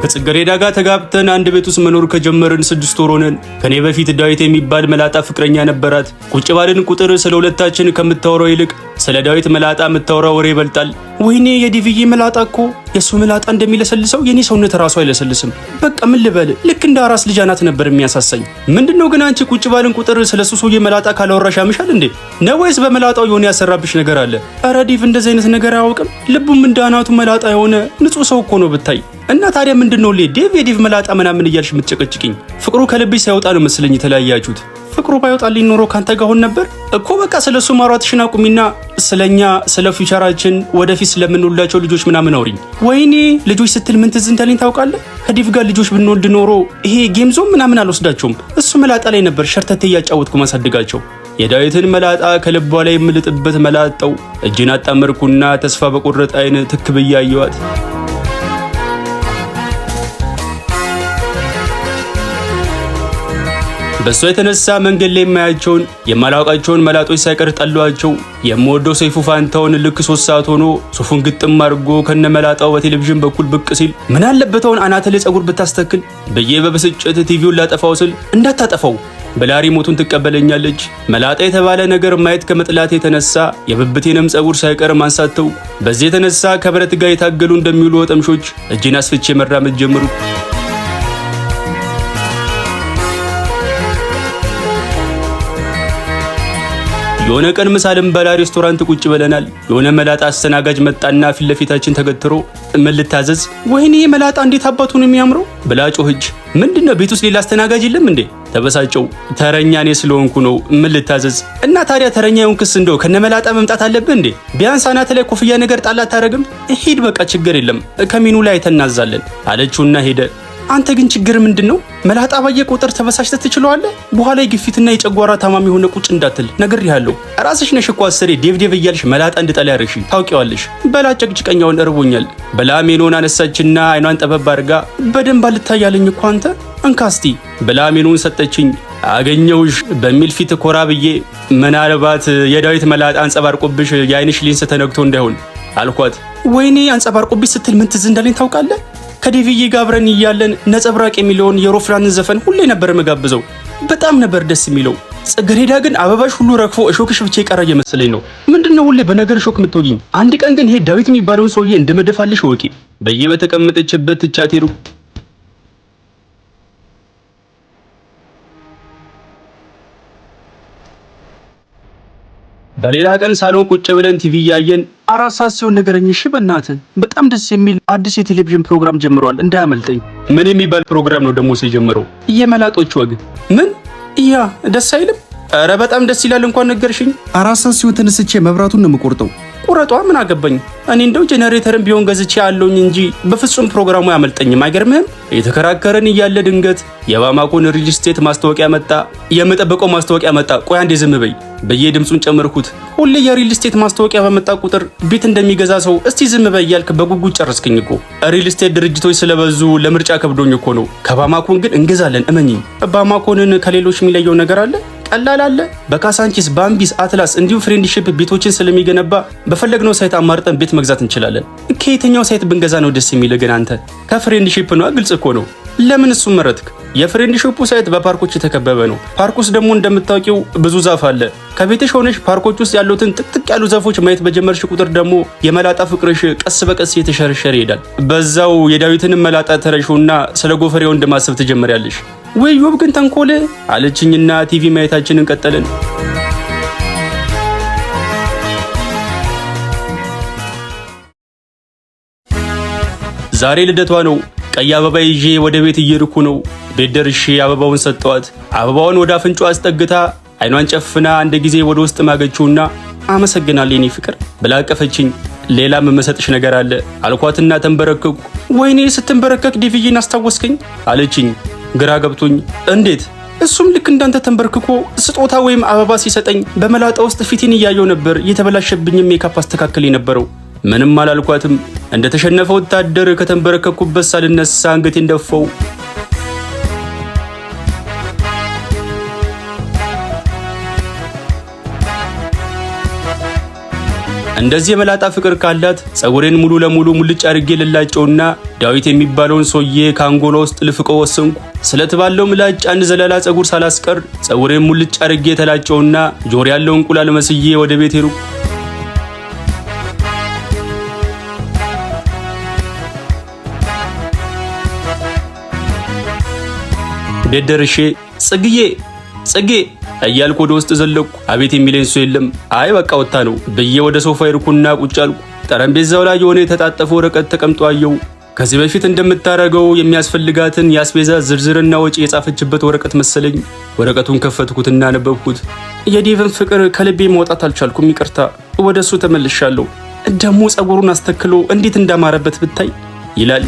ከጽጌረዳ ጋር ተጋብተን አንድ ቤት ውስጥ መኖር ከጀመርን 6 ወር ሆነን። ከኔ በፊት ዳዊት የሚባል መላጣ ፍቅረኛ ነበራት። ቁጭ ባልን ቁጥር ስለ ሁለታችን ከምታወራው ይልቅ ስለ ዳዊት መላጣ የምታወራው ወሬ ይበልጣል። ወይኔ የዲቪዬ መላጣ እኮ የሱ መላጣ እንደሚለሰልሰው የኔ ሰውነት ራሱ አይለሰልስም። በቃ ምን ልበል፣ ልክ እንደ አራስ ልጅ አናት ነበር የሚያሳሰኝ። ምንድነው ግን አንቺ ቁጭ ባልን ቁጥር ስለ ሱሱዬ መላጣ ካላወራሽ ያምሻል እንዴ? ነው ወይስ በመላጣው የሆነ ያሰራብሽ ነገር አለ? ኧረ ዲቭ እንደዚህ አይነት ነገር አያውቅም። ልቡም እንደ አናቱ መላጣ የሆነ ንጹህ ሰው እኮ ነው ብታይ። እና ታዲያ ምንድነው ዴቭ የዲቭ መላጣ ምናምን እያልሽ የምትጨቀጭቅኝ? ፍቅሩ ከልብሽ ሳይወጣ ነው መስለኝ የተለያያችሁት። ፍቅሩ ባይወጣልኝ ኖሮ ካንተ ጋር ሆን ነበር እኮ። በቃ ስለሱ ማውራትሽን አቁሚና ስለኛ ስለ ፊውቸራችን ወደፊት ስለምንወልዳቸው ልጆች ምናምን አውሪኝ። ወይኔ ልጆች ስትል ምን ትዝ እንዳለኝ ታውቃለህ? ከዲቭ ጋር ልጆች ብንወልድ ኖሮ ይሄ ጌም ዞን ምናምን አልወስዳቸውም። እሱ መላጣ ላይ ነበር ሸርተቴ እያጫወትኩ ማሳድጋቸው። የዳዊትን መላጣ ከልቧ ላይ የምልጥበት መላጣው እጅን አጣመርኩና ተስፋ በቆረጠ አይን ትክ ብዬ አየኋት። በሷ የተነሳ መንገድ ላይ የማያቸውን የማላውቃቸውን መላጦች ሳይቀር ጠሏቸው። የምወደው ሰይፉ ፋንታውን ልክ 3 ሰዓት ሆኖ ሱፉን ግጥም አድርጎ ከነ መላጣው በቴሌቪዥን በኩል ብቅ ሲል ምን አለበት አሁን አናተ ላይ ጸጉር ብታስተክል ብዬ በብስጭት ቲቪውን ላጠፋው ስል እንዳታጠፋው ብላ ሪሞቱን ትቀበለኛለች። መላጣ የተባለ ነገር ማየት ከመጥላት የተነሳ የብብቴንም ጸጉር ሳይቀር ማንሳተው። በዚህ የተነሳ ከብረት ጋር የታገሉ እንደሚውሉ ወጠምሾች እጄን አስፍቼ መራመድ ጀምሩ። የሆነ ቀን ምሳ ልንበላ ሬስቶራንት ቁጭ ብለናል። የሆነ መላጣ አስተናጋጅ መጣና ፊት ለፊታችን ተገትሮ ምን ልታዘዝ? ወይኔ መላጣ እንዴት አባቱ ነው የሚያምረው ብላ ጮኸች። ምንድነው ቤት ውስጥ ሌላ አስተናጋጅ የለም እንዴ? ተበሳጨው። ተረኛ እኔ ስለሆንኩ ነው ምን ልታዘዝ? እና ታዲያ ተረኛ የሆንክስ እንደው ከነ መላጣ መምጣት አለብህ እንዴ? ቢያንስ አናተ ላይ ኮፍያ ነገር ጣል አታረግም? ሂድ በቃ ችግር የለም ከሜኑ ላይ ተናዛለን አለችውና ሄደ። አንተ ግን ችግር ምንድነው? መላጣ ባየ ቁጥር ተበሳሽተህ ትችለዋለህ። በኋላ የግፊትና የጨጓራ ታማሚ ሆነ ቁጭ እንዳትል ነግሬሃለሁ። ራስሽ ነሽ እኮ አስሬ ዴቭ እያልሽ መላጣ እንድጠላ ያረግሽ ታውቂዋለሽ። በላ ጨቅጭቀኛውን እርቦኛል ብላ ሜኑን አነሳችና አይኗን ጠበብ አድርጋ በደንብ አልታያለኝ እኮ አንተ እንካስቲ ብላ ሜኑን ሰጠችኝ። አገኘውሽ በሚል ፊት ኮራ ብዬ ምናልባት የዳዊት መላጣ አንጸባርቆብሽ የአይንሽ ሊንስ ተነግቶ እንዳይሆን አልኳት። ወይኔ አንጸባርቆብሽ ስትል ምን ትዝ እንዳለኝ ታውቃለህ? ከዲቪዬ ጋር አብረን እያለን ነጸብራቅ የሚለውን የሮፍላንን ዘፈን ሁሌ ነበር መጋብዘው። በጣም ነበር ደስ የሚለው። ጽጌረዳ ግን አበባሽ ሁሉ ረግፎ እሾክሽ ብቻ የቀረ እየመሰለኝ ነው። ምንድነው ሁሌ በነገር እሾክ የምትወጊኝ? አንድ ቀን ግን ይሄ ዳዊት የሚባለውን ሰውዬ እንደመደፋልሽ ወቂ በየ በተቀመጠችበት ትቻቴሩ። በሌላ ቀን ሳሎን ቁጭ ብለን ቲቪ እያየን 4 ሰዓት ሲሆን ነገረኝ። እሺ በእናትህ በጣም ደስ የሚል አዲስ የቴሌቪዥን ፕሮግራም ጀምሯል እንዳያመልጠኝ። ምን የሚባል ፕሮግራም ነው ደግሞ የጀመረው? የመላጦች ወግ። ምን ያ ደስ አይልም? ኧረ በጣም ደስ ይላል። እንኳን ነገርሽኝ። 4 ሰዓት ሲሆን ተነስቼ መብራቱን ነው የምቆርጠው። ቁረጧ ምን አገባኝ? እኔ እንደው ጄነሬተርን ቢሆን ገዝቼ ያለውኝ እንጂ በፍጹም ፕሮግራሙ ያመልጠኝም። አይገርምህም? የተከራከረን እያለ ድንገት የባማኮን ሪል ስቴት ማስታወቂያ መጣ። የምጠብቀው ማስታወቂያ መጣ። ቆይ አንዴ ዝም በይ ብዬ ድምጹን ጨመርኩት። ሁሌ የሪል ስቴት ማስታወቂያ በመጣ ቁጥር ቤት እንደሚገዛ ሰው እስቲ ዝም በይ እያልክ በጉጉት ጨረስክኝ እኮ። ሪል ስቴት ድርጅቶች ስለበዙ ለምርጫ ከብዶኝ እኮ ነው። ከባማኮን ግን እንገዛለን እመኚኝ። ባማኮንን ከሌሎች የሚለየው ነገር አለ? ቀላል አለ። በካሳንቺስ፣ ባምቢስ፣ አትላስ እንዲሁም ፍሬንድሺፕ ቤቶችን ስለሚገነባ በፈለግነው ሳይት አማርጠን ቤት መግዛት እንችላለን። ከየትኛው ሳይት ብንገዛ ነው ደስ የሚል? ግን አንተ ከፍሬንድሺፕ ነው። ግልጽ እኮ ነው። ለምን እሱን መረጥክ? የፍሬንድሺፑ ሳይት በፓርኮች የተከበበ ነው። ፓርክ ውስጥ ደግሞ እንደምታውቂው ብዙ ዛፍ አለ። ከቤትሽ ሆነሽ ፓርኮች ውስጥ ያሉትን ጥቅጥቅ ያሉ ዛፎች ማየት በጀመርሽ ቁጥር ደግሞ የመላጣ ፍቅርሽ ቀስ በቀስ እየተሸረሸረ ይሄዳል። በዛው የዳዊትን መላጣ ተረሹና ስለ ጎፈሬው እንደማሰብ ትጀምሪያለሽ። ወይ ዮብ ግን ተንኮል አለችኝና ቲቪ ማየታችንን ቀጠልን። ዛሬ ልደቷ ነው። ቀይ አበባ ይዤ ወደ ቤት እየሄድኩ ነው። ቤት ደርሼ አበባውን ሰጠዋት። አበባውን ወደ አፍንጫዋ አስጠግታ አይኗን ጨፍና አንድ ጊዜ ወደ ውስጥ ማገችውና አመሰግናለሁ የኔ ፍቅር ብላ አቀፈችኝ። ሌላም መሰጥሽ ነገር አለ አልኳትና ተንበረከኩ። ወይኔ ስትንበረከክ ዲቪዬን አስታወስከኝ አለችኝ። ግራ ገብቶኝ እንዴት? እሱም ልክ እንዳንተ ተንበርክኮ ስጦታ ወይም አበባ ሲሰጠኝ በመላጣ ውስጥ ፊቴን እያየው ነበር የተበላሸብኝም ሜካፕ አስተካክል የነበረው። ምንም አላልኳትም። እንደተሸነፈ ወታደር ከተንበረከኩበት ሳልነሳ አንገቴን ደፋው። እንደዚህ የመላጣ ፍቅር ካላት ጸጉሬን ሙሉ ለሙሉ ሙልጭ አድርጌ ልላጨውና ዳዊት የሚባለውን ሰውዬ ከአንጎላ ውስጥ ልፍቀው ወሰንኩ። ስለተባለው ምላጭ አንድ ዘለላ ጸጉር ሳላስቀር ጸጉሬን ሙልጭ አድርጌ ተላጨውና ጆሮ ያለው እንቁላል መስዬ ወደ ቤት ሄድኩ። ቤት ደርሼ ጽጌ እያልኩ ወደ ውስጥ ዘለቅኩ። አቤት የሚለኝ ሰው የለም። አይ በቃ ወጣ ነው ብዬ ወደ ሶፋ ሄድኩና ቁጭ አልኩ። ጠረጴዛው ላይ የሆነ የተጣጠፈ ወረቀት ተቀምጦ አየሁ። ከዚህ በፊት እንደምታረገው የሚያስፈልጋትን የአስቤዛ ዝርዝርና ወጪ የጻፈችበት ወረቀት መሰለኝ። ወረቀቱን ከፈትኩትና አነበብኩት። የዴቭን ፍቅር ከልቤ ማውጣት አልቻልኩም፣ ይቅርታ። ወደሱ ተመልሻለሁ። ደሞ ጸጉሩን አስተክሎ እንዴት እንዳማረበት ብታይ ይላል።